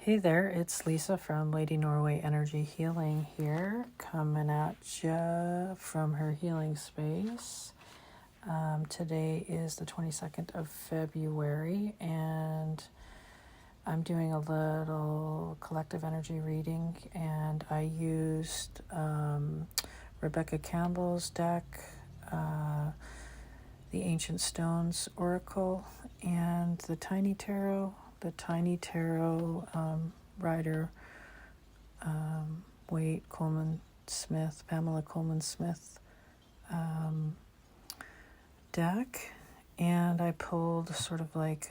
Hey there, it's Lisa from Lady Norway Energy Healing here, coming at you from her healing space. Today is the 22nd of February, and I'm doing a little collective energy reading, and I used Rebecca Campbell's deck, the Ancient Stones Oracle, and the Tiny Tarot. The Tiny Tarot Rider Waite Coleman Smith, Pamela Coleman Smith deck, and I pulled sort of like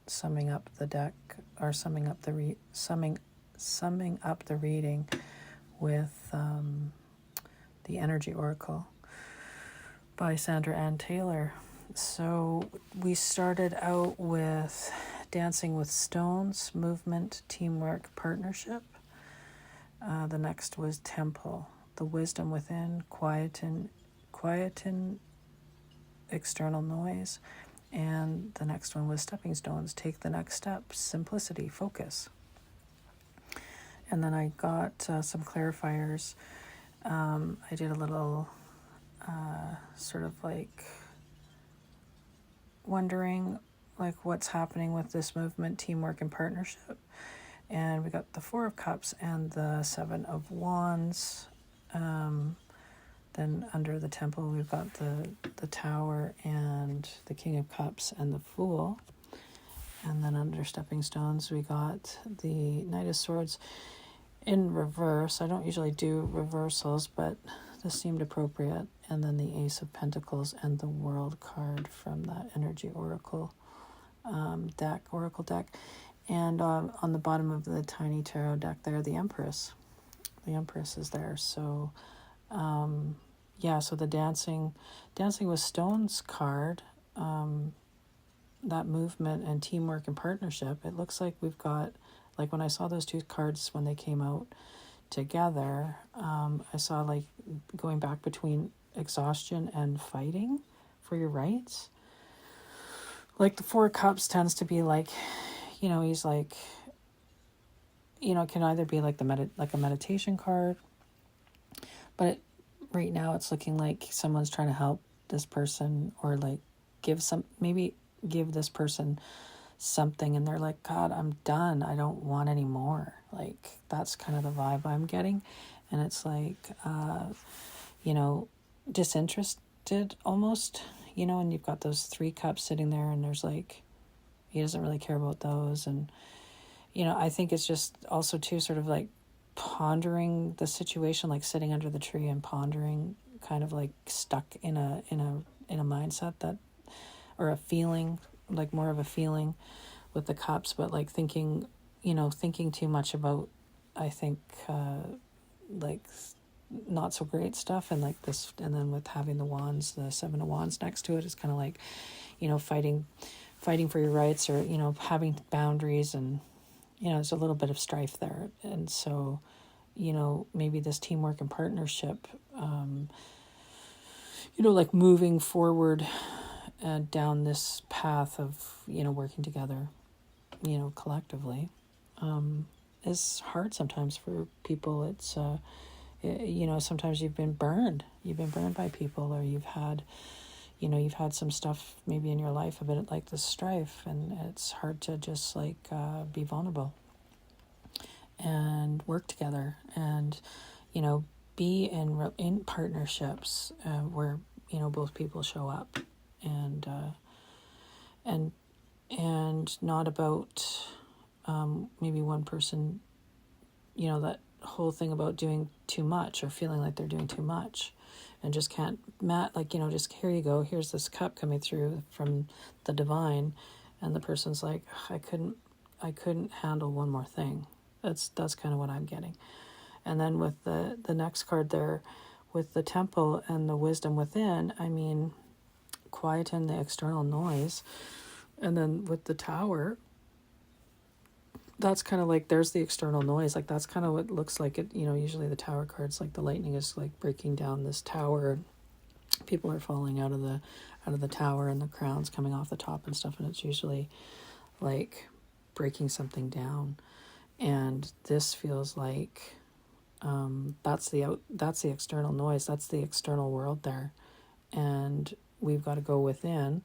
summing up the deck, or summing up the reading with the Energy Oracle by Sandra Ann Taylor. So we started out with Dancing with Stones, Movement, Teamwork, Partnership. The next was Temple, the Wisdom Within, Quieten External Noise. And the next one was Stepping Stones, Take the Next Step, Simplicity, Focus. And then I got some clarifiers. I did a little sort of like wondering like what's happening with this movement, teamwork, and partnership. And we got the Four of Cups and the Seven of Wands. Then under the Temple, we've got the Tower and the King of Cups and the Fool. And then under Stepping Stones, we got the Knight of Swords in reverse. I don't usually do reversals, but this seemed appropriate. And then the Ace of Pentacles and the World card from that Energy Oracle Oracle deck. And on the bottom of the Tiny Tarot deck there, the Empress. The Empress is there. So, so the Dancing with Stones card, that movement and teamwork and partnership, it looks like we've got, like when I saw those two cards when they came out together, I saw like going back between exhaustion and fighting for your rights. Like the Four of Cups tends to be like, he's like, it can either be like like a meditation card, but right now it's looking like someone's trying to help this person, or like give this person something, and they're like, God, I'm done. I don't want any more. Like that's kind of the vibe I'm getting. And it's like, disinterested almost, and you've got those three cups sitting there, and there's like, he doesn't really care about those. And, I think it's just also too sort of like pondering the situation, like sitting under the tree and pondering, kind of like stuck in a mindset that, or a feeling, like more of a feeling with the cups, but like thinking too much about, I think, like not so great stuff. And like this, and then with having the wands, the Seven of Wands next to it, is kind of like, fighting for your rights, or, having boundaries, and, there's a little bit of strife there. And so, maybe this teamwork and partnership, like moving forward down this path of, working together, collectively, is hard sometimes for people. It's, sometimes you've been burned by people, or you've had some stuff maybe in your life, a bit like this strife, and it's hard to just like be vulnerable and work together, and be in partnerships where both people show up, and not about maybe one person, that whole thing about doing too much, or feeling like they're doing too much and just can't just, here you go, here's this cup coming through from the divine, and the person's like, I couldn't handle one more thing. That's kind of what I'm getting. And then with the next card there, with the Temple and the Wisdom Within, I mean, quieten the external noise. And then with the Tower, that's kind of like, there's the external noise. Like that's kind of what looks like it, usually the Tower cards, like the lightning is like breaking down this tower. People are falling out of the tower, and the crown's coming off the top and stuff. And it's usually like breaking something down. And this feels like that's the external noise, that's the external world there, and we've got to go within.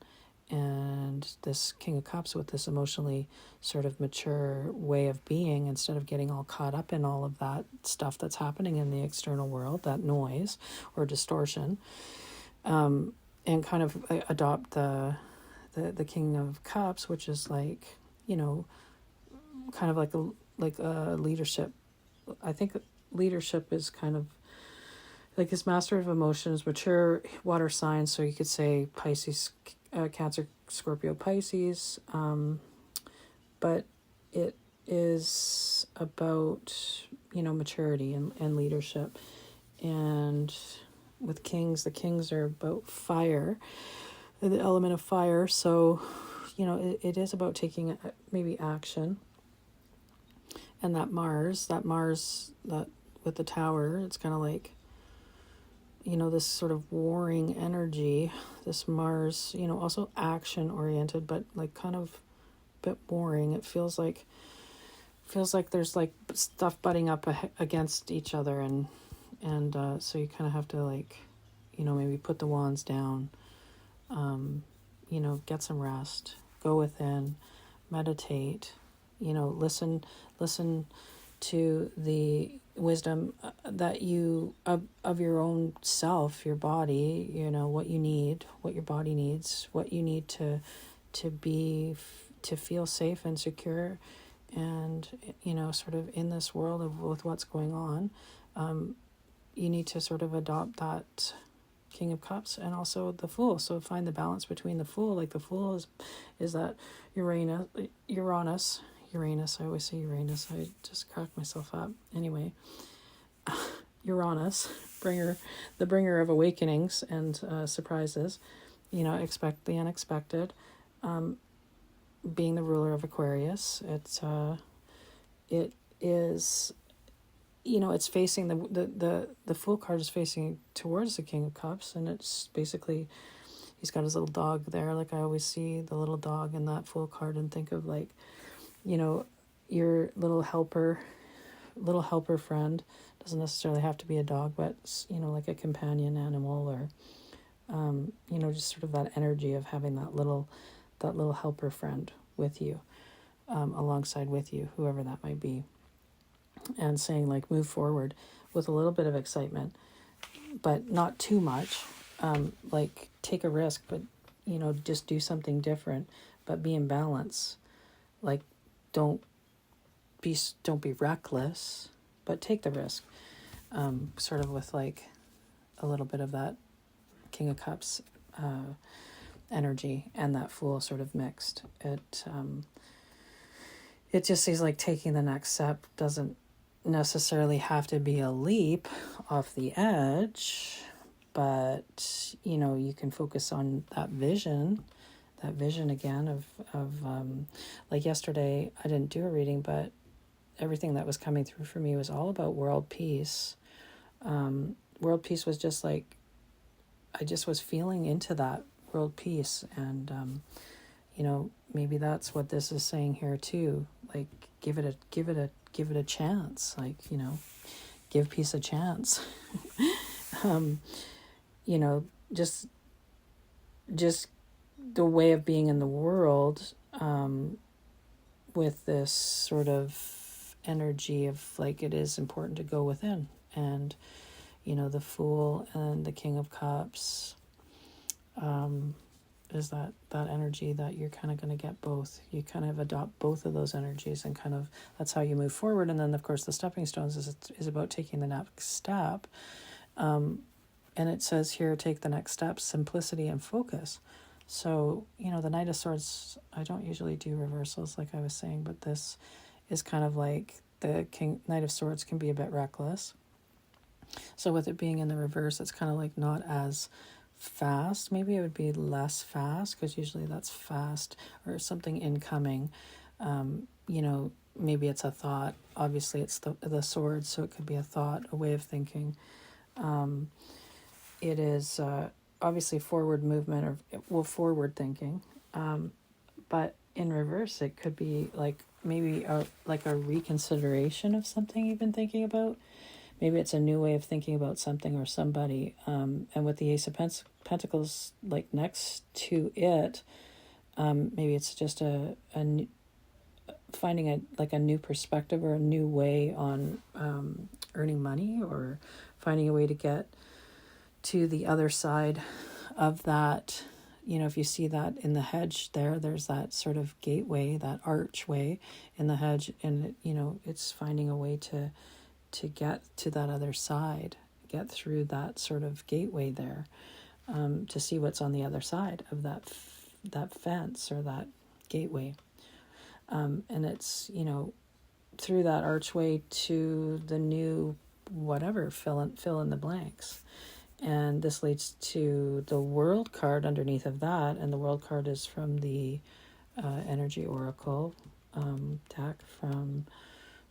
And this King of Cups, with this emotionally sort of mature way of being, instead of getting all caught up in all of that stuff that's happening in the external world, that noise or distortion, and kind of adopt the King of Cups, which is like, kind of like a leadership. I think leadership is kind of like this master of emotions, mature water signs. So you could say Pisces, Cancer, Scorpio, Pisces. But it is about, maturity and leadership. And with kings, the kings are about fire, the element of fire. So, it is about taking maybe action. And that Mars, that with the tower, it's kind of like, this sort of warring energy, this Mars, also action oriented, but like kind of a bit boring. It feels like there's like stuff butting up against each other, and so you kind of have to like, maybe put the wands down, get some rest, go within, meditate, listen to the wisdom that you of your own self, your body, what you need, what your body needs, what you need to feel safe and secure, and sort of in this world with what's going on. You need to sort of adopt that King of Cups and also the Fool. So find the balance between the Fool. Like the Fool is that Uranus. I always say Uranus. I just crack myself up. Anyway, Uranus, the bringer of awakenings and surprises. Expect the unexpected. Being the ruler of Aquarius, it is. It's facing the Fool card is facing towards the King of Cups, and it's basically he's got his little dog there. Like I always see the little dog in that Fool card and think of like, your little helper friend. Doesn't necessarily have to be a dog, but like a companion animal, or just sort of that energy of having that little helper friend with you, alongside with you, whoever that might be, and saying like move forward with a little bit of excitement, but not too much. Like take a risk, but just do something different, but be in balance. Like don't be reckless, but take the risk. Sort of with like a little bit of that King of Cups energy and that Fool sort of mixed. It just seems like taking the next step doesn't necessarily have to be a leap off the edge, but you can focus on that vision again of like yesterday I didn't do a reading, but everything that was coming through for me was all about world peace. World peace was just like I just was feeling into that world peace, and maybe that's what this is saying here too. Like give it a chance. Like give peace a chance. Just the way of being in the world, with this sort of energy of like it is important to go within, and the Fool and the King of Cups is that energy that you're kind of going to get both. You kind of adopt both of those energies, and kind of that's how you move forward. And then of course the stepping stones is about taking the next step, and it says here take the next step, simplicity and focus. So the Knight of Swords, I don't usually do reversals like I was saying, but this is kind of like the Knight of Swords can be a bit reckless. So with it being in the reverse, it's kind of like not as fast. Maybe it would be less fast, because usually that's fast or something incoming. Maybe it's a thought. Obviously it's the sword, so it could be a thought, a way of thinking. It is obviously forward movement, or forward thinking, but in reverse, it could be like maybe like a reconsideration of something you've been thinking about. Maybe it's a new way of thinking about something or somebody. And with the Ace of Pentacles like next to it, maybe it's just finding a new perspective or a new way on earning money, or finding a way to get to the other side of that. If you see that in the hedge there's that sort of gateway, that archway in the hedge, and it's finding a way to get to that other side, get through that sort of gateway there, to see what's on the other side of that fence or that gateway. And it's, through that archway to the new whatever, fill in the blanks. And this leads to the World card underneath of that. And the World card is from the Energy Oracle deck from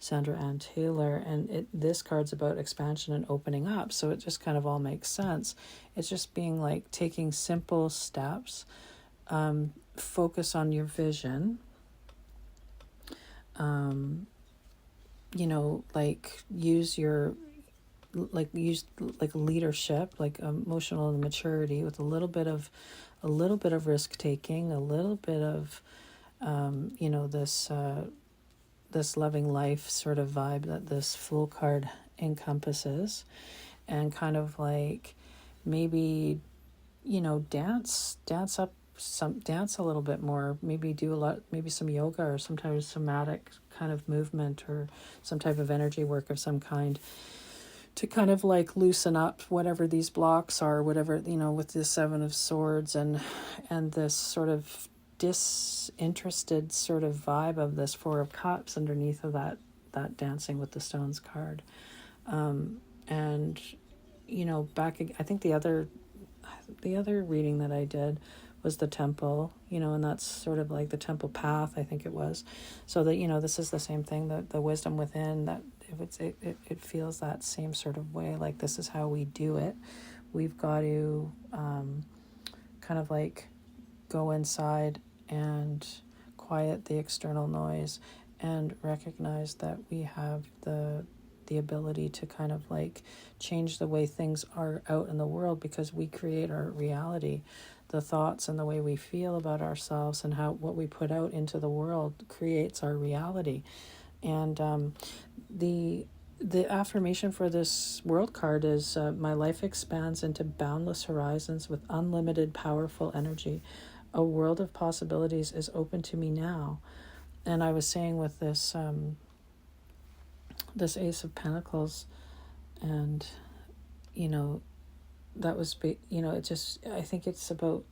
Sandra Ann Taylor. And this card's about expansion and opening up. So it just kind of all makes sense. It's just being like taking simple steps. Focus on your vision. Use leadership, like emotional maturity, with a little bit of risk taking, a little bit of this loving life sort of vibe that this Fool card encompasses, and kind of like maybe dance a little bit more, maybe maybe some yoga or some type of somatic kind of movement, or some type of energy work of some kind, to kind of like loosen up whatever these blocks are, whatever, with the Seven of Swords and this sort of disinterested sort of vibe of this Four of Cups underneath of that Dancing with the Stones card. And I think the other reading that I did was the Temple, and that's sort of like the Temple Path, I think it was. So that, this is the same thing, that the wisdom within, that if it feels that same sort of way, like this is how we do it. We've got to kind of like go inside and quiet the external noise, and recognize that we have the ability to kind of like change the way things are out in the world, because we create our reality. The thoughts and the way we feel about ourselves and what we put out into the world creates our reality. And the affirmation for this World card is, my life expands into boundless horizons with unlimited powerful energy. A world of possibilities is open to me now. And I was saying with this this Ace of Pentacles, and that was it just, I think it's about,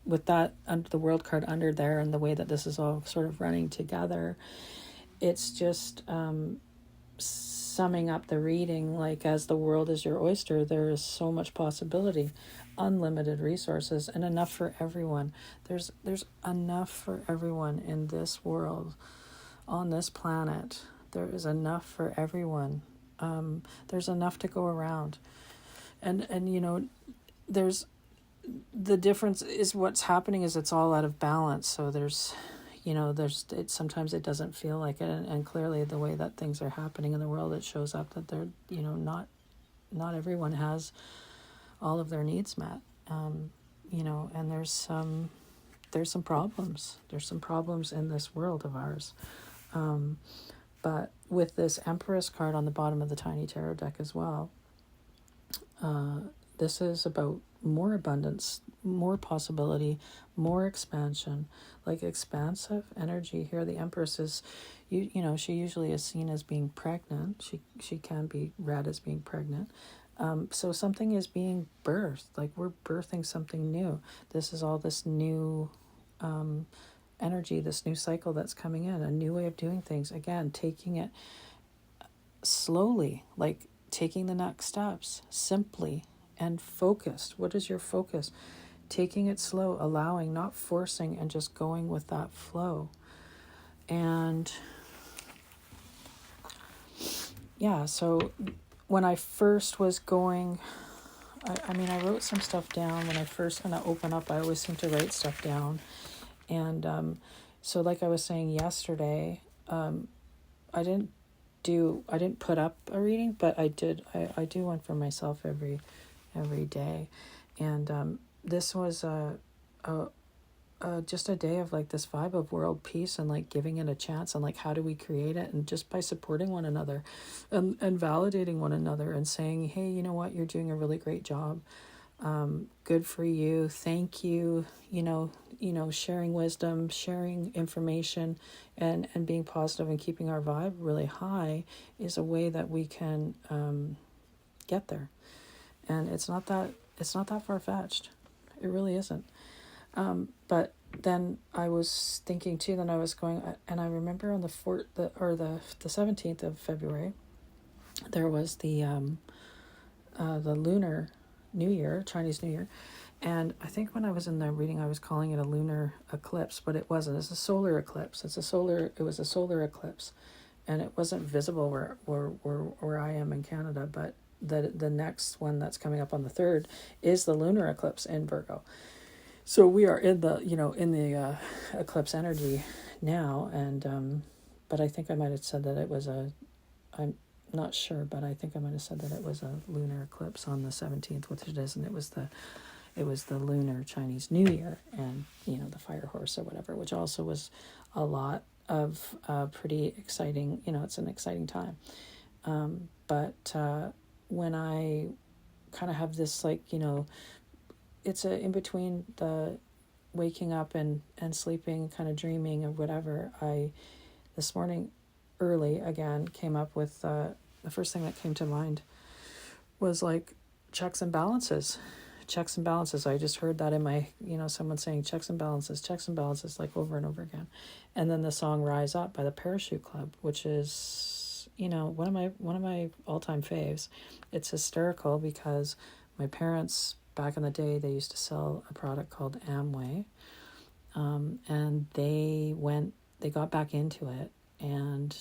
with that under the World card under there, and the way that this is all sort of running together, it's just summing up the reading, like, as the world is your oyster, there is so much possibility, unlimited resources, and enough for everyone. There's enough for everyone in this world, on this planet. There is enough for everyone. There's enough to go around. And there's, the difference is what's happening is it's all out of balance. So there's sometimes it doesn't feel like it. And clearly the way that things are happening in the world, it shows up that they're, not everyone has all of their needs met. And there's some problems. There's some problems in this world of ours. But with this Empress card on the bottom of the Tiny Tarot deck as well, this is about more abundance, more possibility, more expansion, like expansive energy here. The Empress is, she usually is seen as being pregnant. She can be read as being pregnant. So something is being birthed, like we're birthing something new. This is all this new energy, this new cycle that's coming in, a new way of doing things. Again, taking it slowly, like taking the next steps, simply and focused. What is your focus? Taking it slow, allowing, not forcing, and just going with that flow. And yeah, so when I first was going, I wrote some stuff down. When I open up, I always seem to write stuff down. And So like I was saying yesterday, I didn't put up a reading, but I do one for myself every day. And this was just a day of like this vibe of world peace and like giving it a chance, and like how do we create it, and just by supporting one another and validating one another and saying, hey, you know what, you're doing a really great job, good for you, thank you, sharing wisdom, sharing information, and being positive and keeping our vibe really high is a way that we can get there. And it's not that far-fetched. It really isn't. But then I was thinking too, then I was going, and I remember on the 17th of February, there was the Lunar New Year, Chinese New Year. And I think when I was in the reading, I was calling it a lunar eclipse, but it wasn't. It's a solar eclipse. It was a solar eclipse, and it wasn't visible where I am in Canada, but the next one that's coming up on the 3rd is the lunar eclipse in Virgo. So we are in the eclipse energy now, and but I think I might have said that it was I'm not sure, but I think I might have said that it was a lunar eclipse on the 17th, which it is, and it was the lunar Chinese New Year, and the fire horse or whatever, which also was a lot of pretty exciting. It's an exciting time, but when I kind of have this it's in between the waking up and sleeping, kind of dreaming or whatever. I this morning early again came up with the first thing that came to mind was like checks and balances. I just heard that in my, someone saying checks and balances like over and over again. And then the song Rise Up by the Parachute Club, which is, one of my all-time faves. It's hysterical because my parents back in the day, they used to sell a product called Amway, and they got back into it. And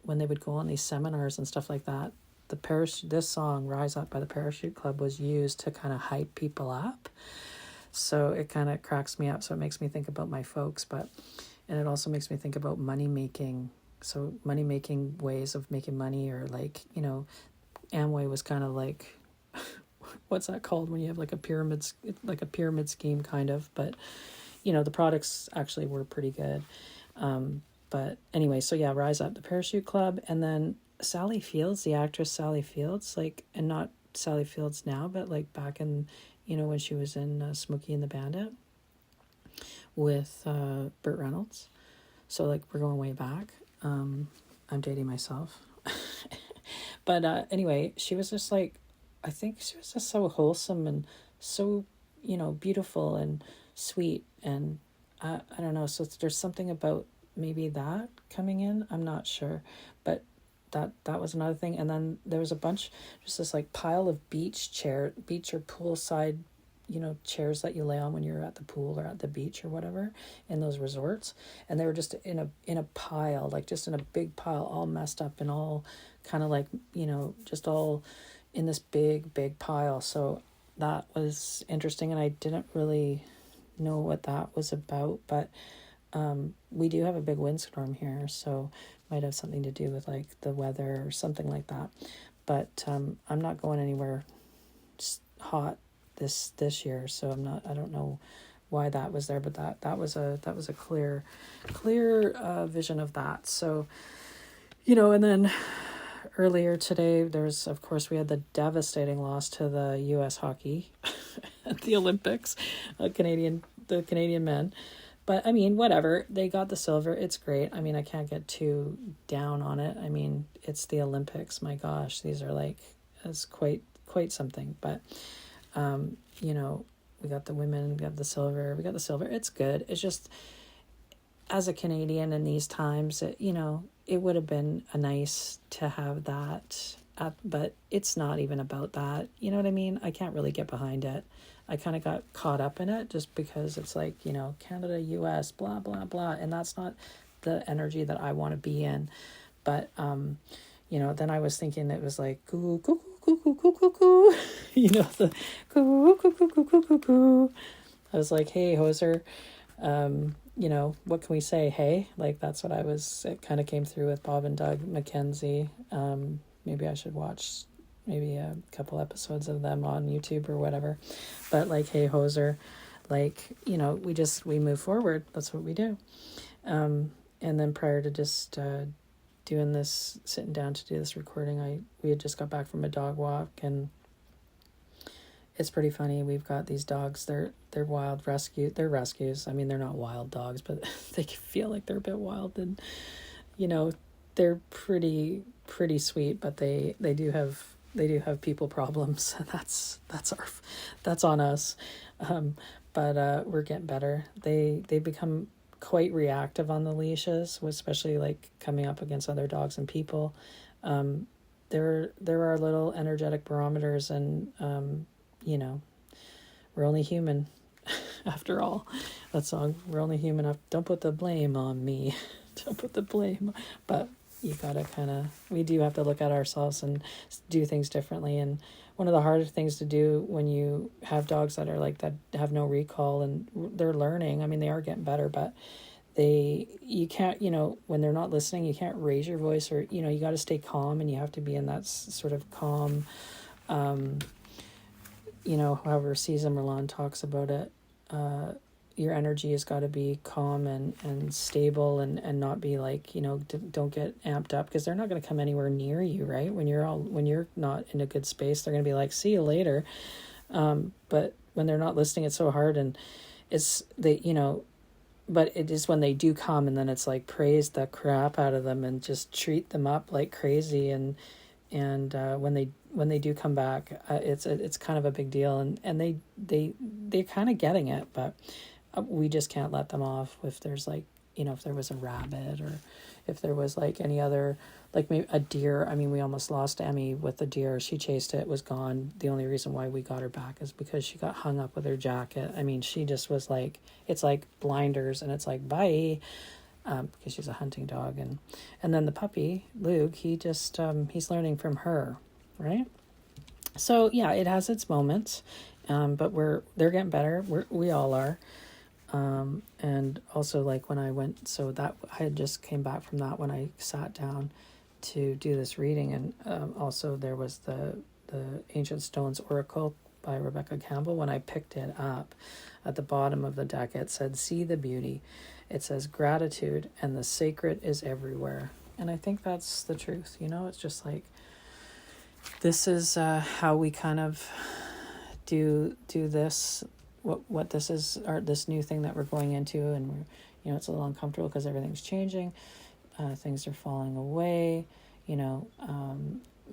when they would go on these seminars and stuff like that, this song Rise Up by the Parachute Club was used to kind of hype people up. So it kind of cracks me up. So it makes me think about my folks, and it also makes me think about money making. So money making ways of making money, or Amway was kind of like, what's that called when you have like a pyramid scheme kind of, but the products actually were pretty good. But anyway, so yeah, Rise Up, the Parachute Club. And then Sally Fields, the actress Sally Fields, and not Sally Fields now, but like back in, when she was in Smokey and the Bandit with Burt Reynolds. So like we're going way back. I'm dating myself. But anyway, she was just like, I think she was just so wholesome and so, beautiful and sweet. And I don't know. So there's something about maybe that coming in. I'm not sure. But that was another thing. And then there was just this like pile of beach or poolside, chairs that you lay on when you're at the pool or at the beach or whatever in those resorts. And they were just in a pile, like just in a big pile, all messed up and all kind of like, just all in this big pile. So that was interesting, and I didn't really know what that was about, but we do have a big windstorm here, so might have something to do with like the weather or something like that. But I'm not going anywhere hot this year, so I don't know why that was there, but that was a clear vision of that. So and then earlier today, we had the devastating loss to the U.S. hockey at the Olympics, the Canadian men. But I mean, whatever, they got the silver. It's great. I mean, I can't get too down on it. I mean, it's the Olympics. My gosh, these are it's quite something. But we got the women, we got the silver. It's good. It's just, as a Canadian in these times, it would have been nice to have that, but it's not even about that. You know what I mean? I can't really get behind it. I kind of got caught up in it just because it's like, Canada, US, blah, blah, blah. And that's not the energy that I want to be in. But, then I was thinking it was like, coo, coo, coo, coo, coo, coo, coo. The coo, coo, coo, coo, coo, coo, coo. I was like, hey, hoser. what can we say? Hey, like that's what it kind of came through with Bob and Doug Mackenzie. Maybe I should watch maybe a couple episodes of them on YouTube or whatever. But like, hey, hoser, like, we move forward. That's what we do. And then prior to just sitting down to do this recording, we had just got back from a dog walk, and it's pretty funny. We've got these dogs. They're wild They're rescues. I mean, they're not wild dogs, but they feel like they're a bit wild, and they're pretty sweet. But they do have people problems. That's on us. But we're getting better. They become quite reactive on the leashes, especially like coming up against other dogs and people. There are little energetic barometers, and we're only human after all. That song, we're only human. Don't put the blame on me. Don't put the blame. But you gotta we do have to look at ourselves and do things differently. And one of the hardest things to do when you have dogs that are like that, have no recall, and they're learning. I mean, they are getting better, but you can't, when they're not listening, you can't raise your voice, or, you got to stay calm, and you have to be in that sort of calm, however Cesar Milan talks about it, your energy has got to be calm and stable, and not be like, don't get amped up, because they're not going to come anywhere near you, right? When you're not in a good space, they're going to be like, see you later. But when they're not listening, it's so hard, and but it is when they do come, and then it's like praise the crap out of them and just treat them up like crazy, and when they do come back, it's kind of a big deal, and they're kind of getting it, but we just can't let them off. If there's like, if there was a rabbit, or if there was like any other, like maybe a deer. I mean, we almost lost Emmy with the deer. She chased it, was gone. The only reason why we got her back is because she got hung up with her jacket. I mean, she just was like, it's like blinders, and it's like, bye, because she's a hunting dog. And then the puppy, Luke, he just, he's learning from her, right? So yeah, it has its moments, but they're getting better. We all are. And also, like, when I went, so that I had just came back from that when I sat down to do this reading, and also there was the Ancient Stones Oracle by Rebecca Campbell. When I picked it up, at the bottom of the deck, it said, see the beauty. It says gratitude, and the sacred is everywhere. And I think that's the truth. It's just like, this is how we kind of do this, what this is, or this new thing that we're going into, and we're, it's a little uncomfortable because everything's changing, things are falling away,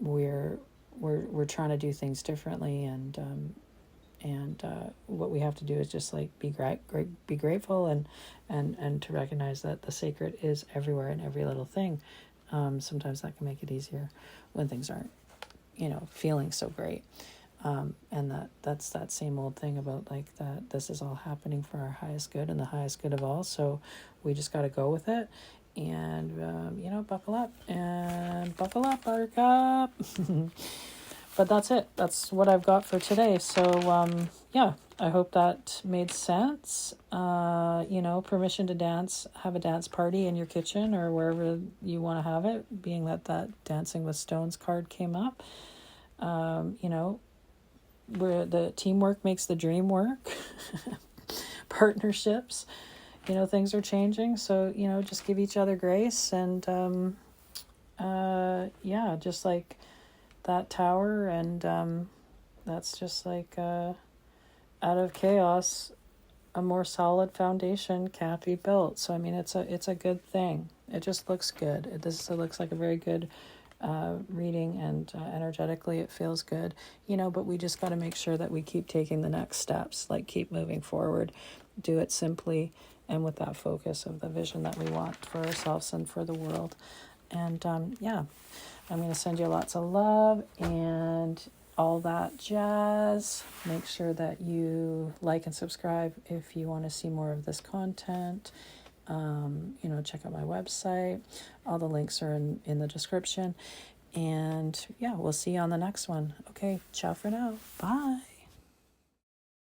we're trying to do things differently, and what we have to do is just like be grateful, and to recognize that the sacred is everywhere in every little thing. Sometimes that can make it easier when things aren't, feeling so great. And that's that same old thing about like that this is all happening for our highest good and the highest good of all. So we just got to go with it, and buckle up, buttercup. But that's it. That's what I've got for today. So yeah, I hope that made sense. Permission to dance, have a dance party in your kitchen or wherever you want to have it, being that Dancing with Stones card came up. Where the teamwork makes the dream work. Partnerships, things are changing, so just give each other grace, and just like that tower, and that's just like out of chaos a more solid foundation can't be built. So I mean, it's a good thing. It just looks good. It looks like a very good reading, and energetically it feels good, but we just got to make sure that we keep taking the next steps, like keep moving forward, do it simply, and with that focus of the vision that we want for ourselves and for the world. And I'm going to send you lots of love and all that jazz. Make sure that you like and subscribe if you want to see more of this content. Check out my website. All the links are in the description. And yeah, we'll see you on the next one. Okay, ciao for now. Bye.